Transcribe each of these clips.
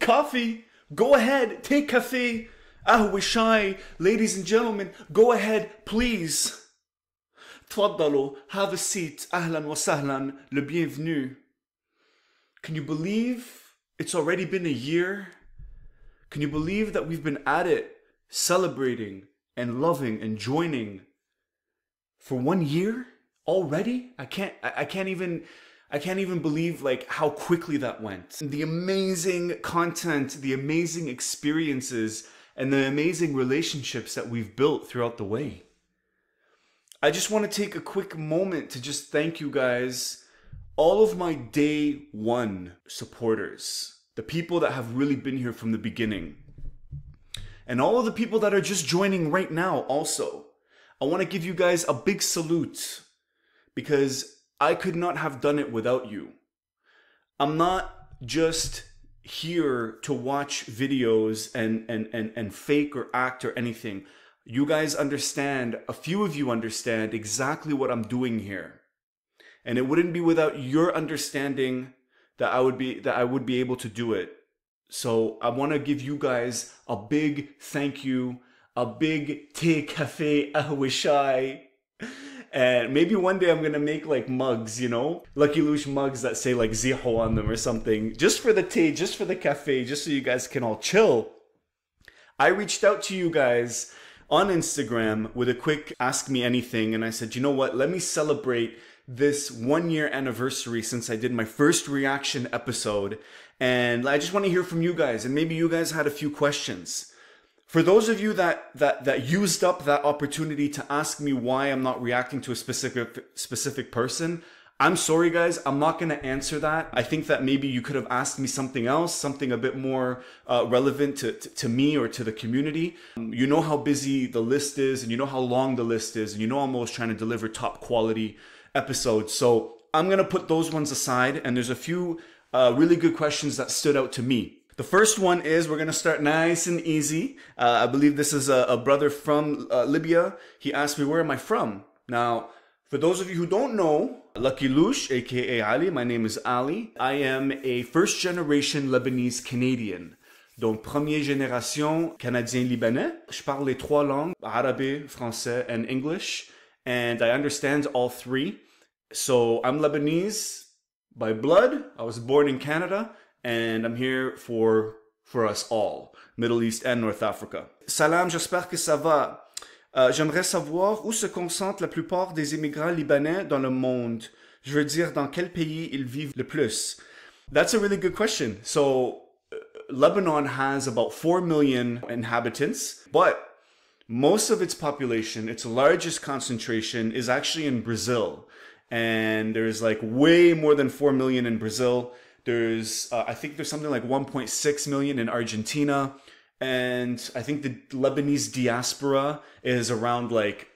Coffee? Go ahead, take café. Shy. Ladies and gentlemen, go ahead, please. تفضلوا, have a seat. أهلا وسهلا, le bienvenu. Can you believe it's already been a year? Can you believe that we've been at it, celebrating and loving and joining for 1 year already? I can't even believe like how quickly that went. The amazing content, the amazing experiences, and the amazing relationships that we've built throughout the way. I just want to take a quick moment to just thank you guys, all of my day one supporters, the people that have really been here from the beginning, and all of the people that are just joining right now also. I want to give you guys a big salute because I could not have done it without you. I'm not just here to watch videos and fake or act or anything. You guys understand, a few of you understand exactly what I'm doing here. And it wouldn't be without your understanding that I would be able to do it. So I want to give you guys a big thank you, a big tea, cafe, ahwishai. And maybe one day I'm going to make like mugs, you know, Lucky Loush mugs that say like ziho on them or something, just for the tea, just for the cafe, just so you guys can all chill. I reached out to you guys on Instagram with a quick ask me anything. And I said, you know what, let me celebrate this 1 year anniversary since I did my first reaction episode. And I just want to hear from you guys. And maybe you guys had a few questions. For those of you that used up that opportunity to ask me why I'm not reacting to a specific person, I'm sorry guys, I'm not going to answer that. I think that maybe you could have asked me something else, something a bit more relevant to me or to the community. You know how busy the list is, and you know how long the list is, and you know I'm always trying to deliver top quality episodes. So I'm going to put those ones aside, and there's a few really good questions that stood out to me. The first one is, we're going to start nice and easy. I believe this is a brother from Libya. He asked me, where am I from? Now, for those of you who don't know, Lucky Loush, aka Ali, my name is Ali. I am a first generation Lebanese Canadian. Donc, première génération Canadien-Libanais. Je parle les trois langues, Arabe, Français, and English. And I understand all three. So I'm Lebanese by blood. I was born in Canada. And I'm here for us all, Middle East and North Africa. Salam, j'espère que ça va. J'aimerais savoir où se concentrent la plupart des immigrants libanais dans le monde. Je veux dire, dans quel pays ils vivent le plus? That's a really good question. So, Lebanon has about 4 million inhabitants, but most of its population, its largest concentration, is actually in Brazil. And there's like way more than 4 million in Brazil. There's, I think there's something like 1.6 million in Argentina. And I think the Lebanese diaspora is around like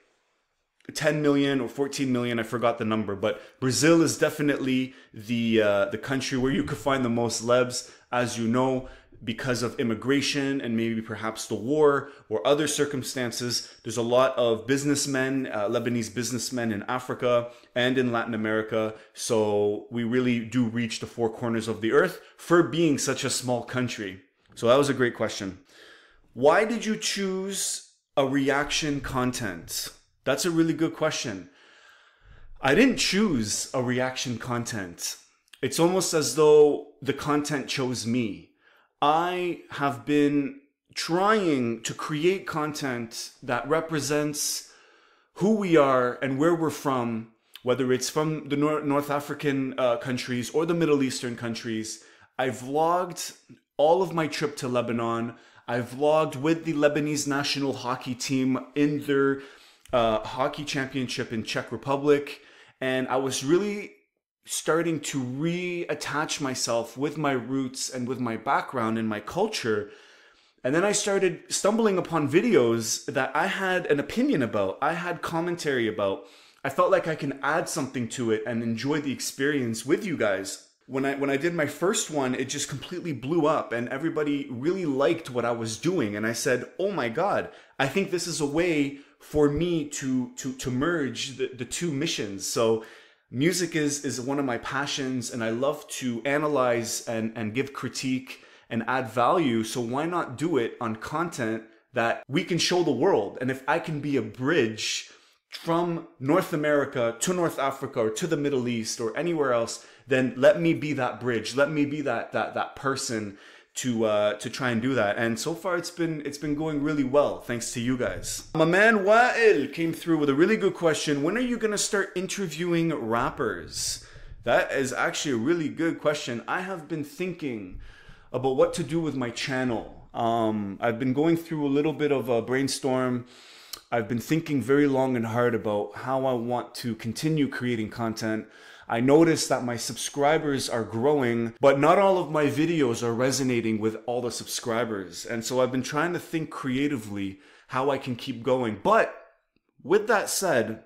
10 million or 14 million. I forgot the number. But Brazil is definitely the country where you could find the most Lebs, as you know, because of immigration and maybe perhaps the war or other circumstances. There's a lot of businessmen, Lebanese businessmen in Africa and in Latin America. So we really do reach the four corners of the earth for being such a small country. So that was a great question. Why did you choose a reaction content? That's a really good question. I didn't choose a reaction content. It's almost as though the content chose me. I have been trying to create content that represents who we are and where we're from, whether it's from the North African countries or the Middle Eastern countries. I vlogged all of my trip to Lebanon. I vlogged with the Lebanese national hockey team in their hockey championship in Czech Republic. And I was really starting to reattach myself with my roots and with my background and my culture. And then I started stumbling upon videos that I had an opinion about, I had commentary about. I felt like I can add something to it and enjoy the experience with you guys. When I did my first one, it just completely blew up and everybody really liked what I was doing. And I said, oh my God, I think this is a way for me to merge the two missions. So music is one of my passions, and I love to analyze and give critique and add value. So why not do it on content that we can show the world? And if I can be a bridge from North America to North Africa or to the Middle East or anywhere else, then let me be that bridge. Let me be that person to try and do that. And so far it's been going really well, thanks to you guys. My man Wael came through with a really good question. When are you gonna start interviewing rappers? That is actually a really good question. I have been thinking about what to do with my channel. I've been going through a little bit of a brainstorm. I've been thinking very long and hard about how I want to continue creating content. I noticed that my subscribers are growing, but not all of my videos are resonating with all the subscribers. And so I've been trying to think creatively how I can keep going. But with that said,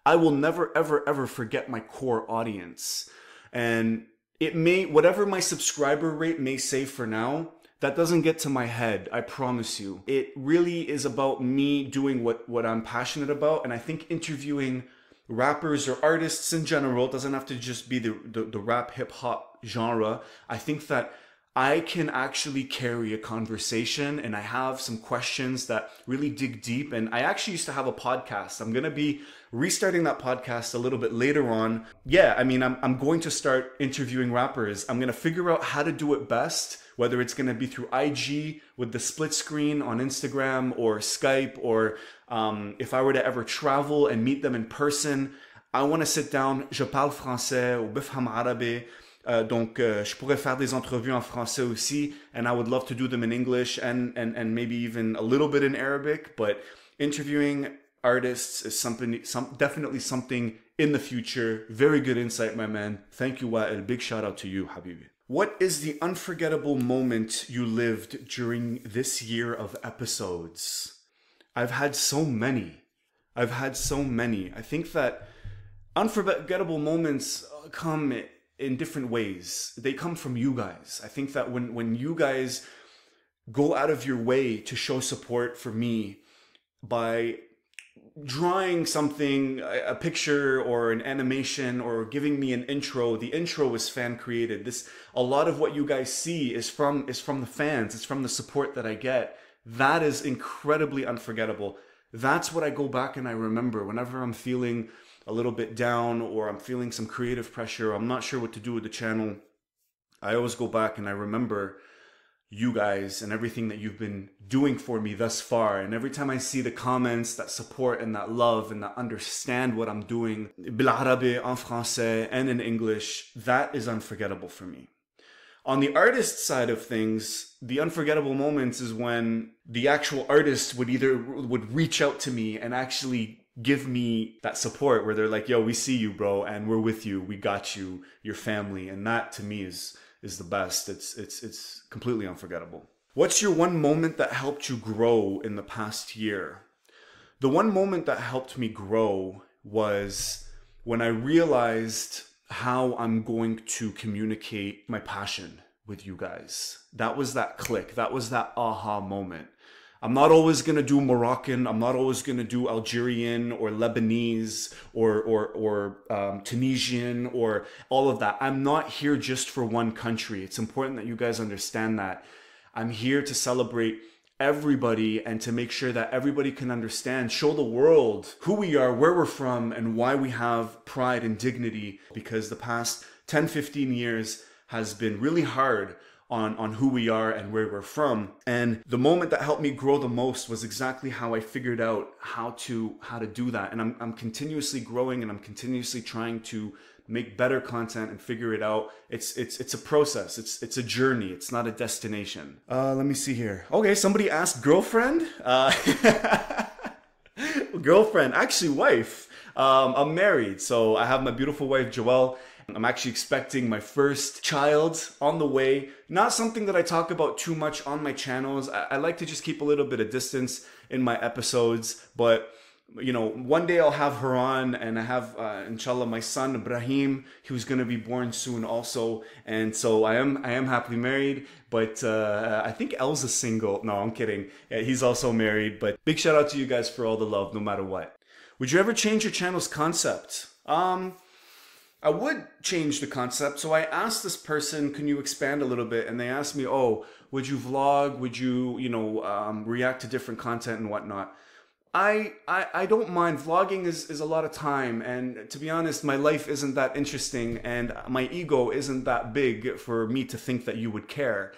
I will never, ever, ever forget my core audience. And it may, whatever my subscriber rate may say for now, that doesn't get to my head, I promise you. It really is about me doing what I'm passionate about. And I think interviewing rappers or artists in general, it doesn't have to just be the rap hip hop genre. I think that I can actually carry a conversation, and I have some questions that really dig deep. And I actually used to have a podcast. I'm going to be restarting that podcast a little bit later on. Yeah, I mean, I'm going to start interviewing rappers. I'm going to figure out how to do it best, whether it's going to be through IG with the split screen on Instagram or Skype, or if I were to ever travel and meet them in person. I want to sit down. Je parle français ou bifham arabe. Donc, je pourrais faire des entrevues en français aussi, and I would love to do them in English and maybe even a little bit in Arabic. But interviewing artists is definitely something in the future. Very good insight, my man. Thank you, Wael. Big shout out to you, Habibi. What is the unforgettable moment you lived during this year of episodes? I've had so many. I think that unforgettable moments come in different ways. They come from you guys. I think that when you guys go out of your way to show support for me by drawing something, a picture or an animation, or giving me an intro. The intro is fan created. A lot of what you guys see is from the fans. It's from the support that I get. That is incredibly unforgettable. That's what I go back and I remember whenever I'm feeling a little bit down, or I'm feeling some creative pressure, I'm not sure what to do with the channel. I always go back and I remember you guys and everything that you've been doing for me thus far. And every time I see the comments that support and that love and that understand what I'm doing, بالعربي, en français, and in English, that is unforgettable for me. On the artist side of things, the unforgettable moments is when the actual artist would reach out to me and actually give me that support, where they're like, yo, we see you, bro, and we're with you, we got you, your family. And that to me is the best. It's completely unforgettable. What's your one moment that helped you grow in the past year? The one moment that helped me grow was when I realized how I'm going to communicate my passion with you guys. That was that click. That was that aha moment. I'm not always going to do Moroccan. I'm not always going to do Algerian or Lebanese or Tunisian or all of that. I'm not here just for one country. It's important that you guys understand that. I'm here to celebrate everybody and to make sure that everybody can understand, show the world who we are, where we're from, and why we have pride and dignity, because the past 10, 15 years has been really hard on who we are and where we're from. And the moment that helped me grow the most was exactly how I figured out how to do that. And I'm continuously growing, and I'm continuously trying to make better content and figure it out. It's a process. It's a journey. It's not a destination. Let me see here. Okay, somebody asked girlfriend. Girlfriend, actually wife. I'm married, so I have my beautiful wife Joelle. I'm actually expecting my first child on the way. Not something that I talk about too much on my channels. I like to just keep a little bit of distance in my episodes, but you know, one day I'll have her on, and I have, inshallah, my son Ibrahim, who's going to be born soon also. And so I am happily married, but I think El's single. No, I'm kidding. Yeah, he's also married, but big shout out to you guys for all the love, no matter what. Would you ever change your channel's concept? I would change the concept. So I asked this person, can you expand a little bit? And they asked me, oh, would you vlog? Would you, react to different content and whatnot? I don't mind. Vlogging is a lot of time, and to be honest, my life isn't that interesting, and my ego isn't that big for me to think that you would care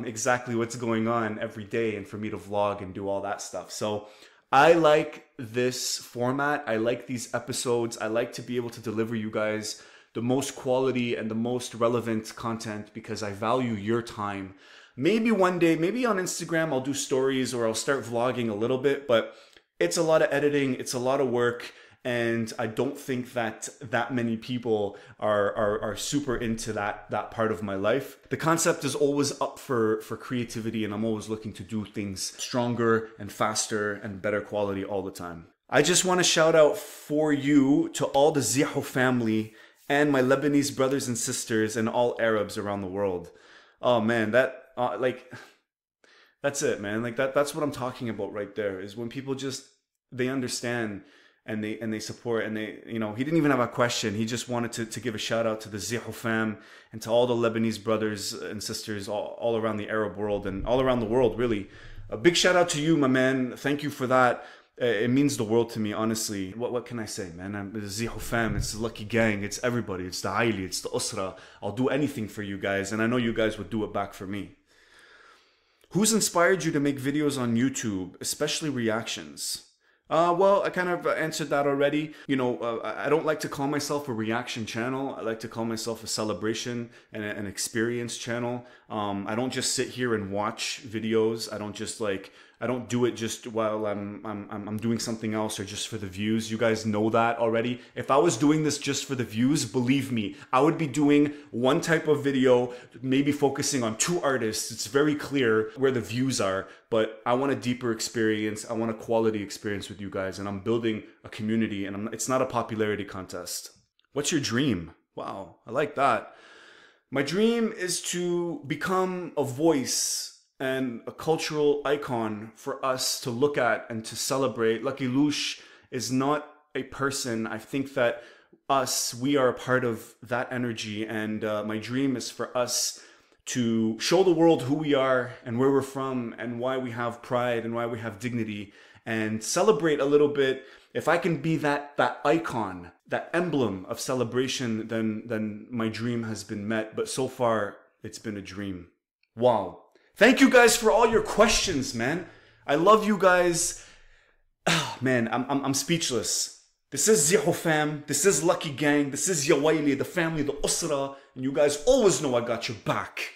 exactly what's going on every day, and for me to vlog and do all that stuff. So I like this format. I like these episodes. I like to be able to deliver you guys the most quality and the most relevant content because I value your time. Maybe one day, maybe on Instagram, I'll do stories or I'll start vlogging a little bit, but it's a lot of editing, it's a lot of work, and I don't think that many people are super into that part of my life. The concept is always up for creativity, and I'm always looking to do things stronger and faster and better quality all the time. I just want to shout out for you to all the ZAIN family and my Lebanese brothers and sisters and all Arabs around the world. Oh man, that's it, man. Like that's what I'm talking about right there, is when people just, they understand and they support, and they, he didn't even have a question. He just wanted to give a shout out to the ZAIN fam and to all the Lebanese brothers and sisters all around the Arab world and all around the world, really. A big shout out to you, my man. Thank you for that. It means the world to me, honestly. What can I say, man? The ZAIN fam, it's the Lucky Gang, it's everybody, it's the Aili, it's the Usra. I'll do anything for you guys, and I know you guys would do it back for me. Who's inspired you to make videos on YouTube, especially reactions? Well, I kind of answered that already. I don't like to call myself a reaction channel. I like to call myself a celebration and an experience channel. I don't just sit here and watch videos. I don't do it just while I'm doing something else or just for the views. You guys know that already. If I was doing this just for the views, believe me, I would be doing one type of video, maybe focusing on 2 artists. It's very clear where the views are, but I want a deeper experience. I want a quality experience with you guys, and I'm building a community, and it's not a popularity contest. What's your dream? Wow, I like that. My dream is to become a voice and a cultural icon for us to look at and to celebrate. Lucky Loush is not a person. I think that we are a part of that energy, and my dream is for us to show the world who we are and where we're from and why we have pride and why we have dignity, and celebrate a little bit. If I can be that icon, that emblem of celebration, then my dream has been met. But so far, it's been a dream. Wow. Thank you guys for all your questions, man. I love you guys. Oh, man, I'm speechless. This is ZAIN fam. This is Lucky Gang. This is Yawaili, the family, the Usra. And you guys always know I got your back.